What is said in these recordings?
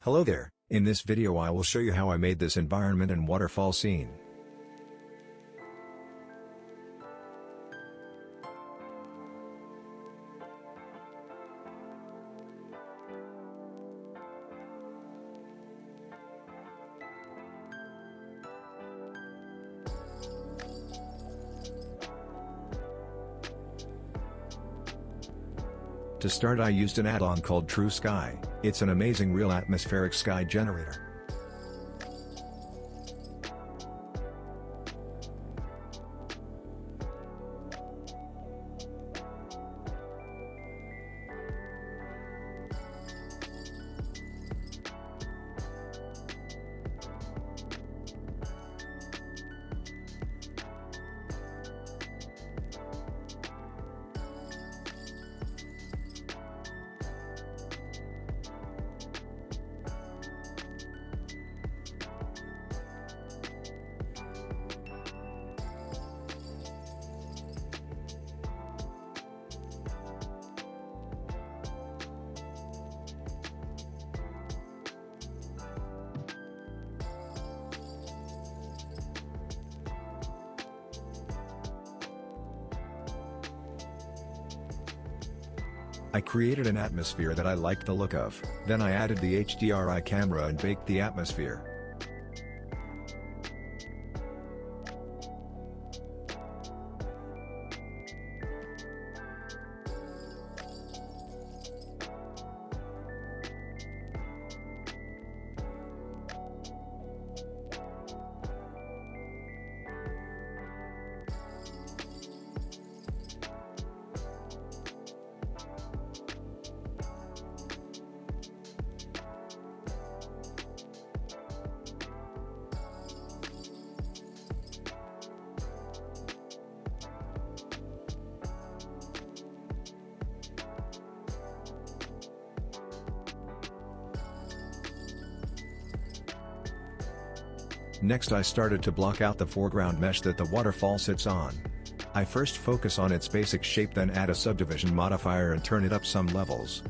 Hello there, in this video I will show you how I made this environment and waterfall scene. To start, I used an add-on called True Sky. It's an amazing real atmospheric sky generator. I created an atmosphere that I liked the look of, then I added the HDRI camera and baked the atmosphere. Next I started to block out the foreground mesh that the waterfall sits on. I first focus on its basic shape, then add a subdivision modifier and turn it up some levels.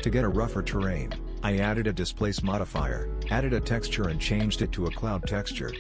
To get a rougher terrain, I added a displace modifier, added a texture and changed it to a cloud texture.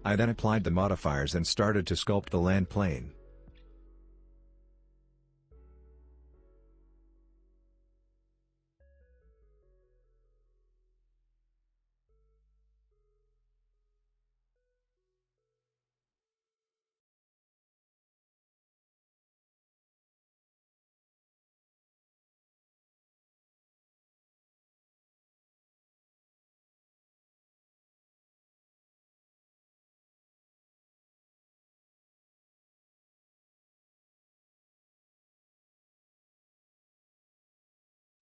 I then applied the modifiers and started to sculpt the land plane.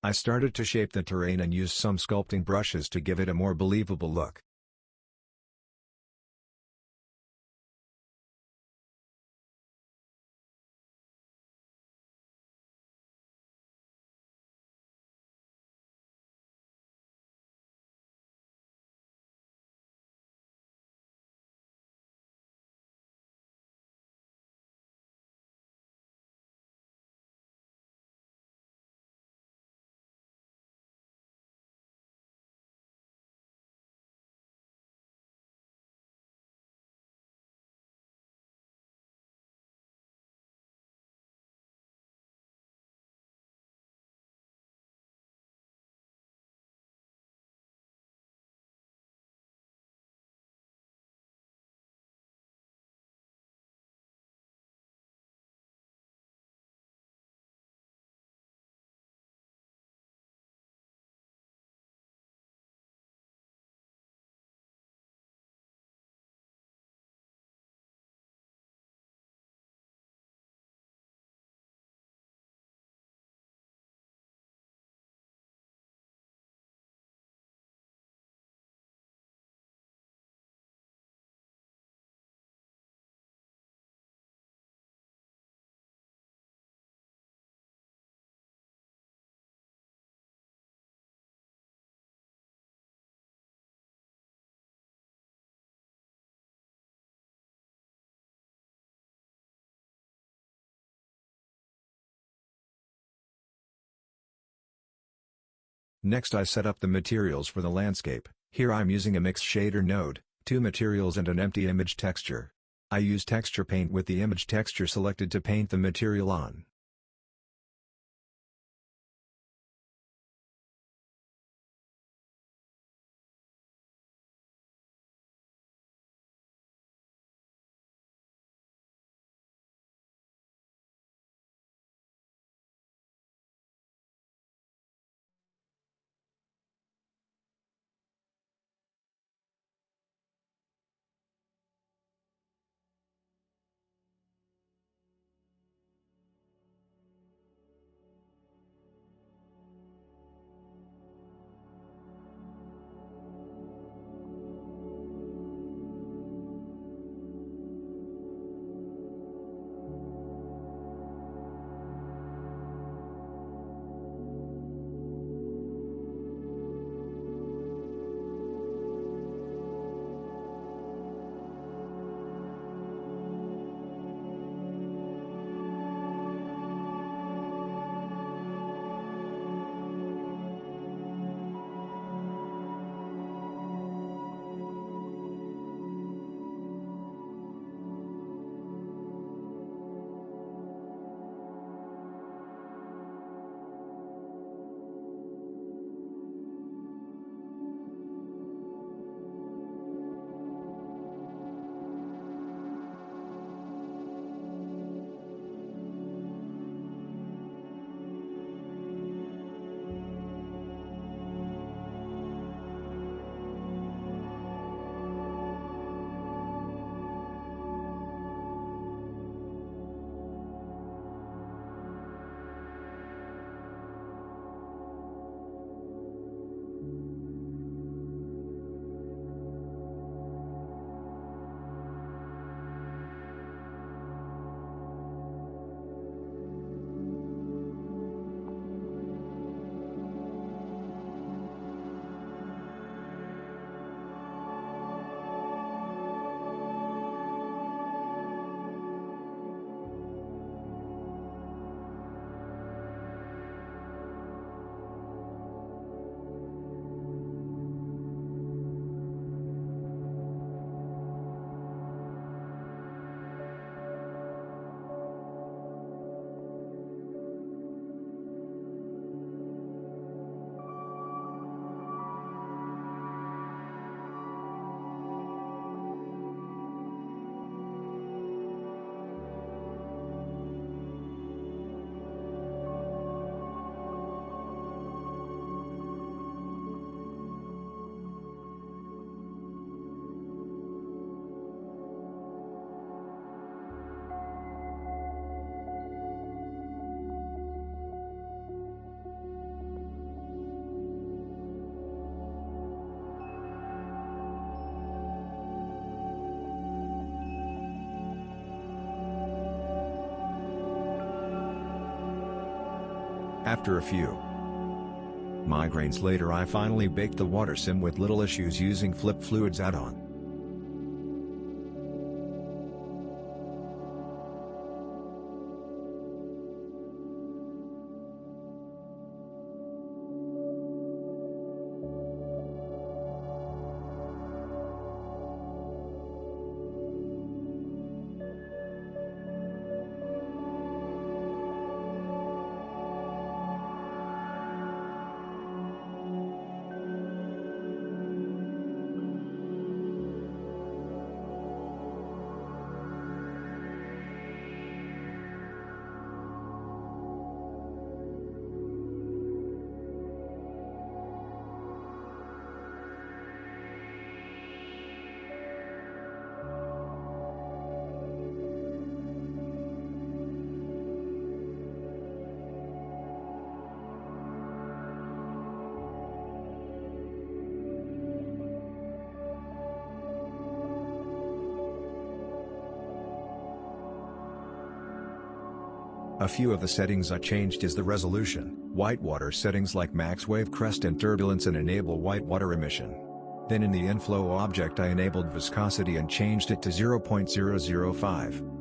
I started to shape the terrain and used some sculpting brushes to give it a more believable look. Next I set up the materials for the landscape. Here I'm using a mixed shader node, 2 materials and an empty image texture. I use texture paint with the image texture selected to paint the material on. After a few migraines later, I finally baked the water sim with little issues using Flip Fluids add-on. A few of the settings I changed is the resolution, whitewater settings like max wave crest and turbulence, and enable whitewater emission. Then in the inflow object I enabled viscosity and changed it to 0.005.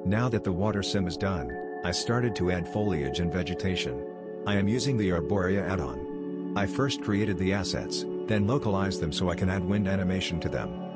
Now that the water sim is done, I started to add foliage and vegetation. I am using the Arborea add-on. I first created the assets, then localized them so I can add wind animation to them.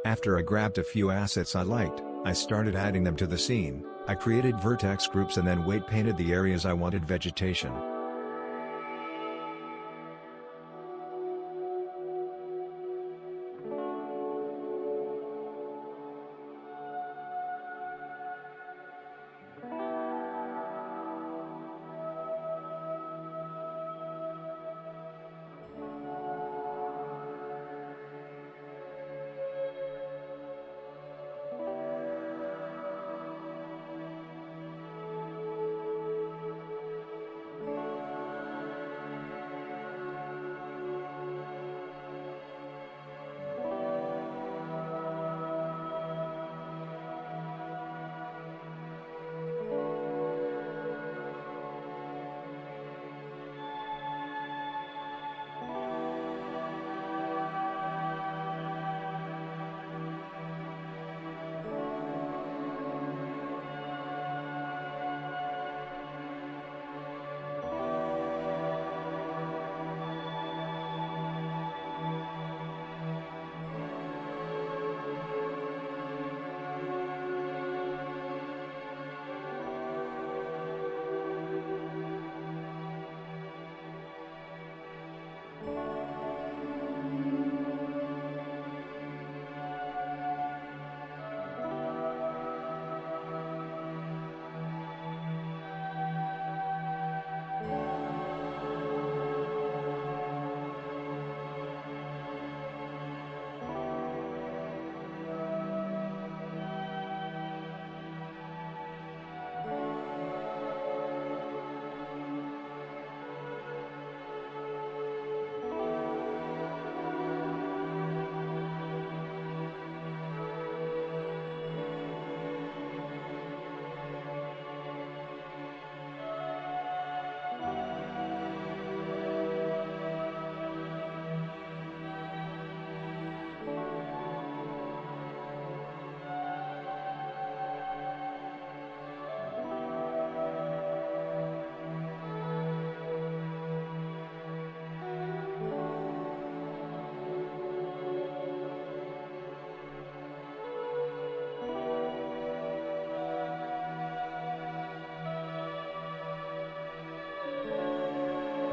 After I grabbed a few assets I liked, I started adding them to the scene. I created vertex groups and then weight painted the areas I wanted vegetation.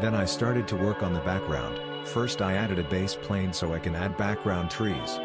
Then I started to work on the background. First I added a base plane so I can add background trees.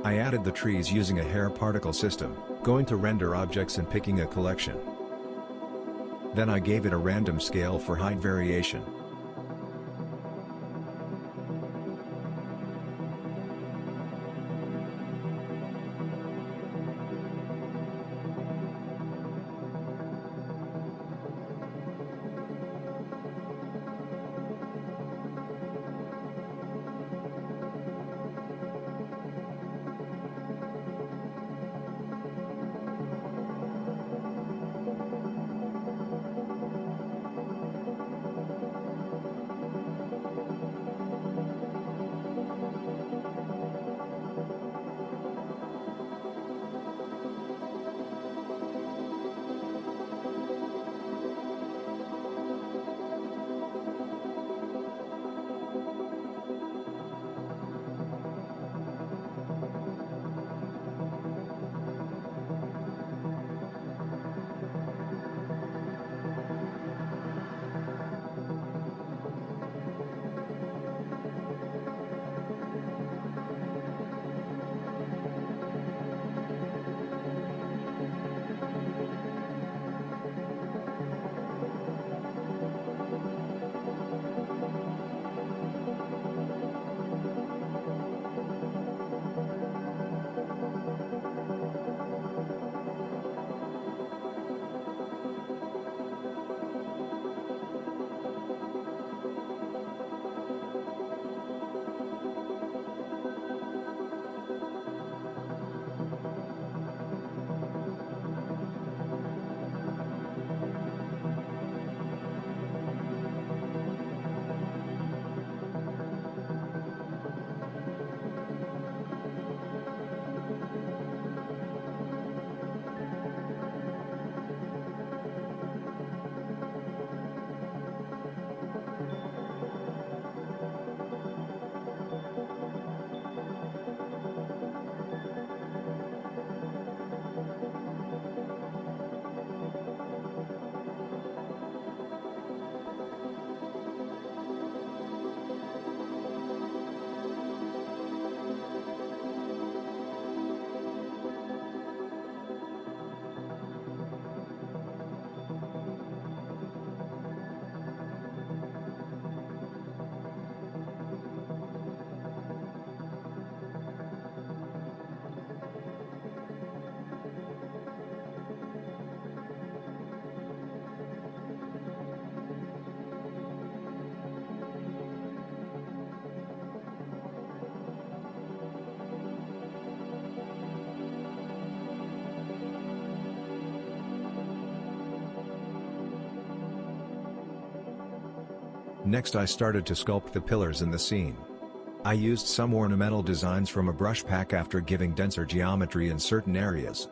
I added the trees using a hair particle system, going to render objects and picking a collection. Then I gave it a random scale for height variation. Next I started to sculpt the pillars in the scene. I used some ornamental designs from a brush pack after giving denser geometry in certain areas.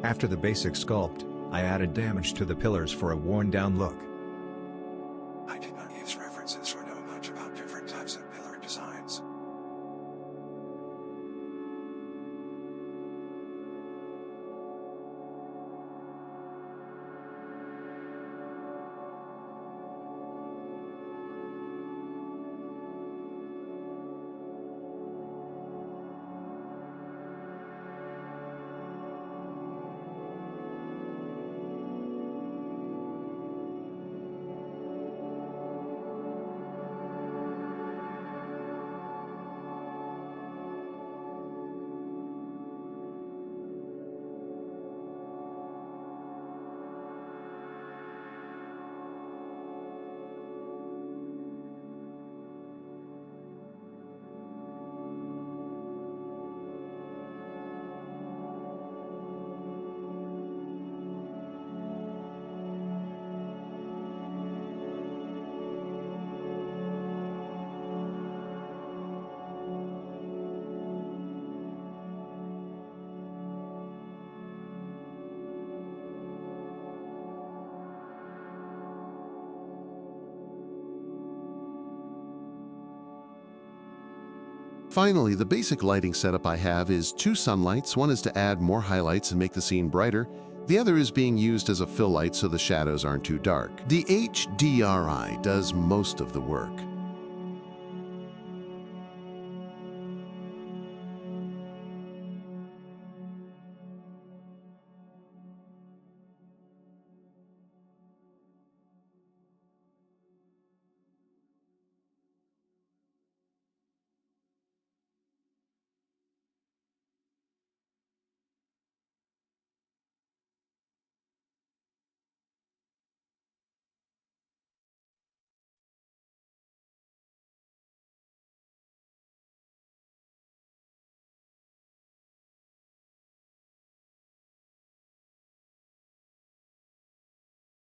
After the basic sculpt, I added damage to the pillars for a worn-down look. I did not use references or know much about different types of pillar designs. Finally, the basic lighting setup I have is 2 sunlights. One is to add more highlights and make the scene brighter. The other is being used as a fill light so the shadows aren't too dark. The HDRI does most of the work.